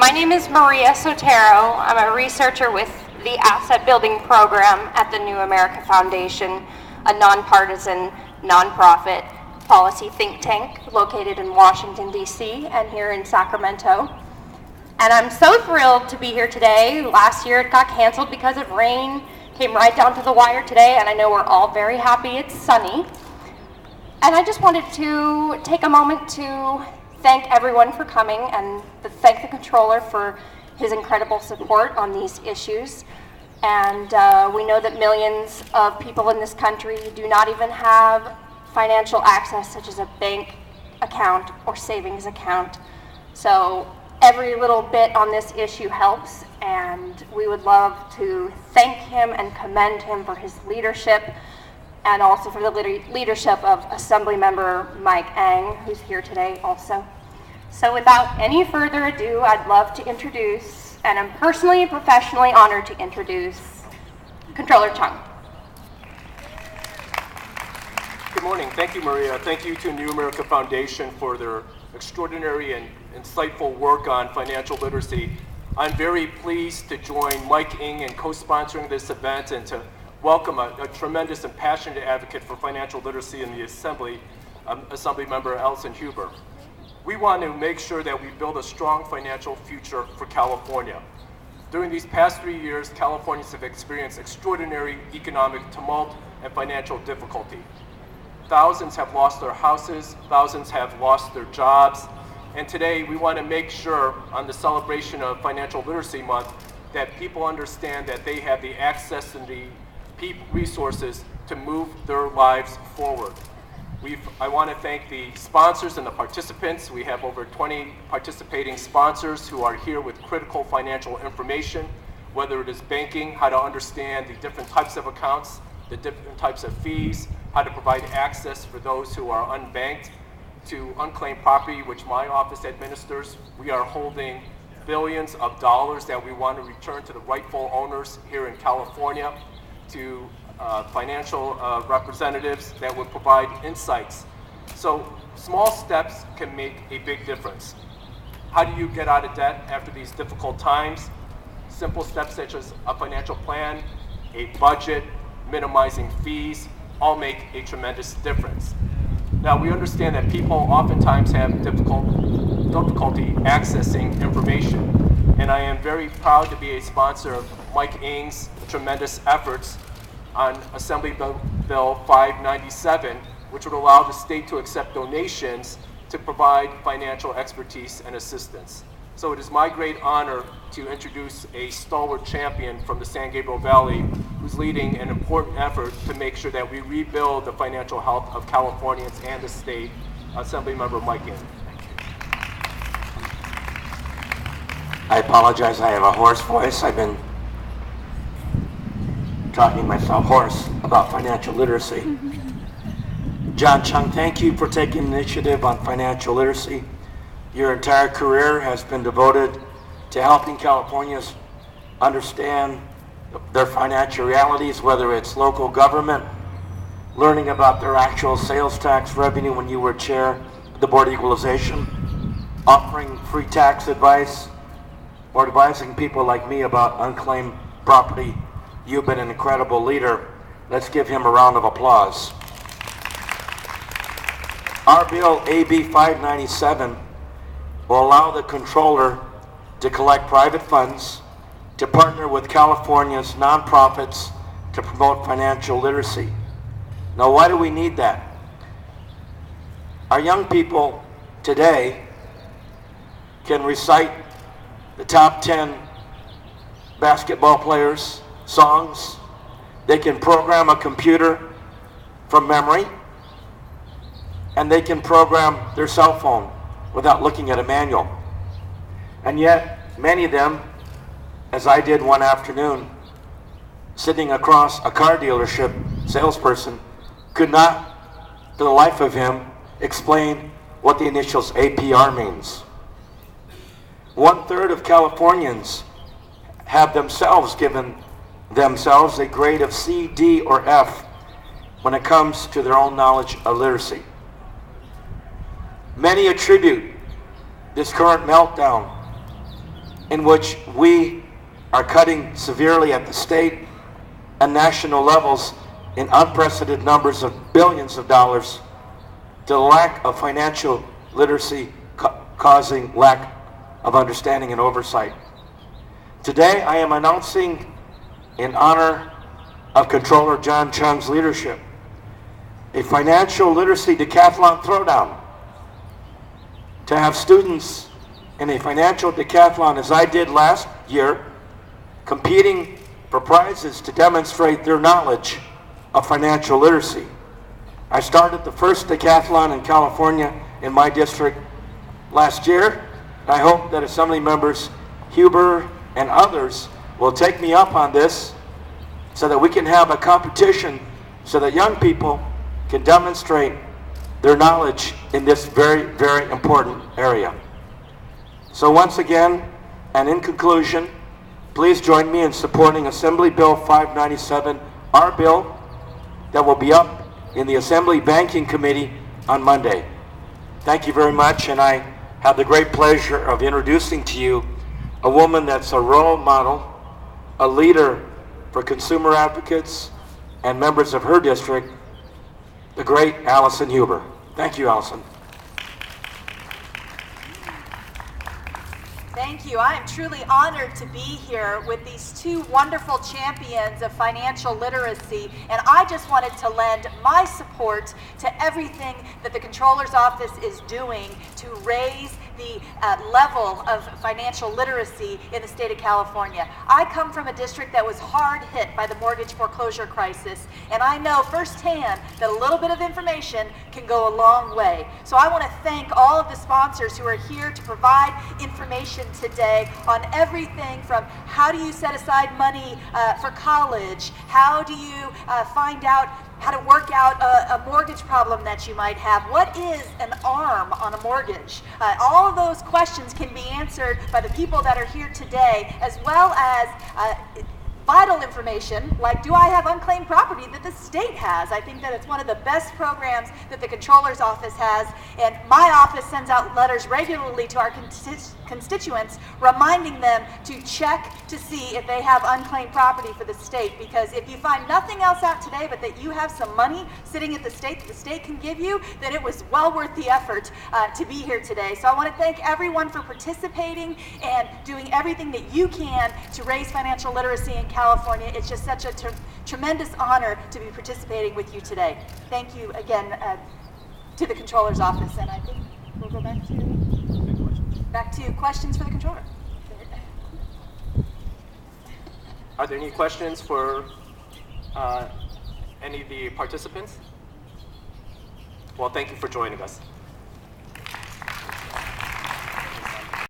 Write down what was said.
My name is Maria Sotero. I'm a researcher with the Asset Building Program at the New America Foundation, a nonpartisan, nonprofit policy think tank located in Washington, D.C. and here in Sacramento. And I'm so thrilled to be here today. Last year it got canceled because of rain, came right down to the wire today, and I know we're all very happy it's sunny. And I just wanted to take a moment to thank everyone for coming and thank the Controller for his incredible support on these issues. And we know that millions of people in this country do not even have financial access, such as a bank account or savings account. So every little bit on this issue helps, and we would love to thank him and commend him for his leadership, and also for the leadership of Assemblymember Mike Eng, who's here today also. So without any further ado, I'd love to introduce, and I'm personally and professionally honored to introduce, Controller Chiang. Good morning. Thank you, Maria. Thank you to New America Foundation for their extraordinary and insightful work on financial literacy. I'm very pleased to join Mike Eng in co-sponsoring this event and to welcome a tremendous and passionate advocate for financial literacy in the Assembly, Assemblymember Alyson Huber. We want to make sure that we build a strong financial future for California. During these past 3 years, Californians have experienced extraordinary economic tumult and financial difficulty. Thousands have lost their houses, thousands have lost their jobs, and today we want to make sure on the celebration of Financial Literacy Month that people understand that they have the access and the resources to move their lives forward. I want to thank the sponsors and the participants. We have over 20 participating sponsors who are here with critical financial information, whether it is banking, how to understand the different types of accounts, the different types of fees, how to provide access for those who are unbanked, to unclaimed property, which my office administers. We are holding billions of dollars that we want to return to the rightful owners here in California, to financial representatives that would provide insights. So small steps can make a big difference. How do you get out of debt after these difficult times? Simple steps such as a financial plan, a budget, minimizing fees, all make a tremendous difference. Now, we understand that people oftentimes have difficulty accessing information, and I am very proud to be a sponsor of Mike Eng's tremendous efforts on Assembly Bill 597, which would allow the state to accept donations to provide financial expertise and assistance. So it is my great honor to introduce a stalwart champion from the San Gabriel Valley who's leading an important effort to make sure that we rebuild the financial health of Californians and the state, Assemblymember Mike Eng. I apologize, I have a hoarse voice. I've been talking myself hoarse about financial literacy. John Chiang, thank you for taking initiative on financial literacy. Your entire career has been devoted to helping Californians understand their financial realities, whether it's local government, learning about their actual sales tax revenue when you were chair of the Board of Equalization, offering free tax advice, or advising people like me about unclaimed property. You've been an incredible leader. Let's give him a round of applause. Our bill, AB 597, will allow the Controller to collect private funds to partner with California's nonprofits to promote financial literacy. Now, why do we need that? Our young people today can recite the top 10 basketball players' songs. They can program a computer from memory, and they can program their cell phone without looking at a manual. And yet, many of them, as I did one afternoon, sitting across a car dealership salesperson, could not, for the life of him, explain what the initials APR means. 1/3 of Californians have themselves given themselves a grade of C, D, or F when it comes to their own knowledge of literacy. Many attribute this current meltdown in which we are cutting severely at the state and national levels in unprecedented numbers of billions of dollars, to the lack of financial literacy causing lack of understanding and oversight. Today, I am announcing, in honor of Controller John Chiang's leadership, a financial literacy decathlon throwdown. To have students in a financial decathlon, as I did last year, competing for prizes to demonstrate their knowledge of financial literacy. I started the first decathlon in California in my district last year. I hope that Assembly members Huber and others will take me up on this so that we can have a competition so that young people can demonstrate their knowledge in this very, very important area. So once again, and in conclusion, please join me in supporting Assembly Bill 597, our bill that will be up in the Assembly Banking Committee on Monday. Thank you very much, and I have the great pleasure of introducing to you a woman that's a role model, a leader for consumer advocates and members of her district, the great Alyson Huber. Thank you, Alyson. Thank you. I am truly honored to be here with these two wonderful champions of financial literacy, and I just wanted to lend my support to everything that the Controller's Office is doing to raise the level of financial literacy in the state of California. I come from a district that was hard hit by the mortgage foreclosure crisis, and I know firsthand that a little bit of information can go a long way. So I want to thank all of the sponsors who are here to provide information today on everything from how do you set aside money for college, how do you find out how to work out a mortgage problem that you might have. What is an ARM on a mortgage? All of those questions can be answered by the people that are here today, as well as vital information like, do I have unclaimed property that the state has? I think that it's one of the best programs that the Controller's Office has, and my office sends out letters regularly to our constituents reminding them to check to see if they have unclaimed property for the state, because if you find nothing else out today but that you have some money sitting at the state that the state can give you, then it was well worth the effort to be here today. So I want to thank everyone for participating and doing everything that you can to raise financial literacy in California. It's just such a tremendous honor to be participating with you today. Thank you again to the Controller's Office, and I think we'll go back to questions for the Controller. Are there any questions for any of the participants? Well, thank you for joining us.